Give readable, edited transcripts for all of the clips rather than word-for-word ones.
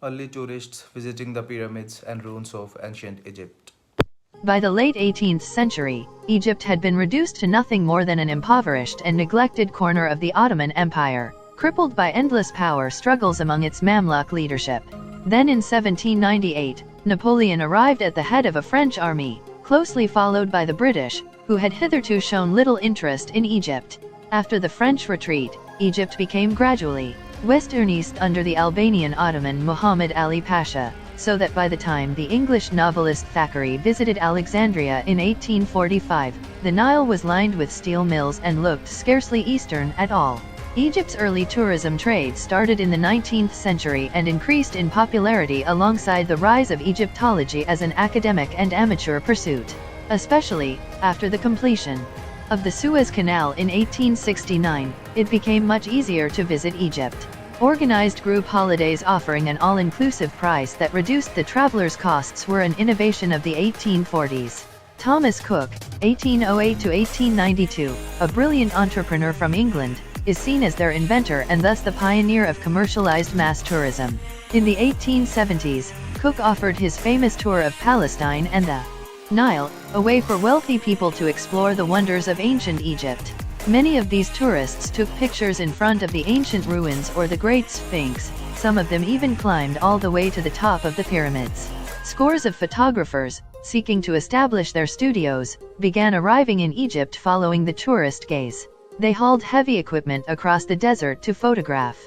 Early tourists visiting the pyramids and ruins of ancient Egypt. By the late 18th century, Egypt had been reduced to nothing more than an impoverished and neglected corner of the Ottoman Empire, crippled by endless power struggles among its Mamluk leadership. Then in 1798, Napoleon arrived at the head of a French army, closely followed by the British, who had hitherto shown little interest in Egypt. After the French retreat, Egypt became gradually westernized under the Albanian Ottoman Muhammad Ali Pasha, so that by the time the English novelist Thackeray visited Alexandria in 1845, the Nile was lined with steel mills and looked scarcely Eastern at all. Egypt's early tourism trade started in the 19th century and increased in popularity alongside the rise of Egyptology as an academic and amateur pursuit, especially after the completion of the Suez Canal in 1869, it became much easier to visit Egypt. Organized group holidays offering an all-inclusive price that reduced the traveler's costs were an innovation of the 1840s. Thomas Cook, 1808 to 1892, a brilliant entrepreneur from England, is seen as their inventor and thus the pioneer of commercialized mass tourism. In the 1870s, Cook offered his famous tour of Palestine and the Nile, a way for wealthy people to explore the wonders of ancient Egypt. Many of these tourists took pictures in front of the ancient ruins or the Great Sphinx, some of them even climbed all the way to the top of the pyramids. Scores of photographers, seeking to establish their studios, began arriving in Egypt following the tourist gaze. They hauled heavy equipment across the desert to photograph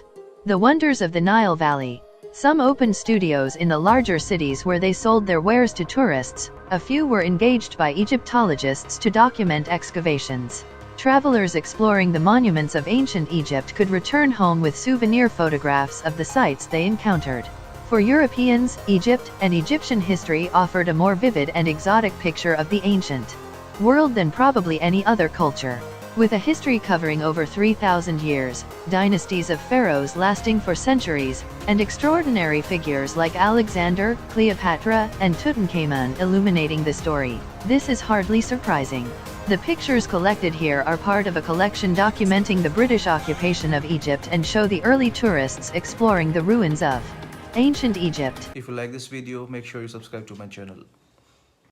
the wonders of the Nile Valley. Some opened studios in the larger cities where they sold their wares to tourists, a few were engaged by Egyptologists to document excavations. Travelers exploring the monuments of ancient Egypt could return home with souvenir photographs of the sites they encountered. For Europeans, Egypt and Egyptian history offered a more vivid and exotic picture of the ancient world than probably any other culture. With a history covering over 3,000 years, dynasties of pharaohs lasting for centuries, and extraordinary figures like Alexander, Cleopatra, and Tutankhamun illuminating the story, this is hardly surprising. The pictures collected here are part of a collection documenting the British occupation of Egypt and show the early tourists exploring the ruins of ancient Egypt. If you like this video, make sure you subscribe to my channel.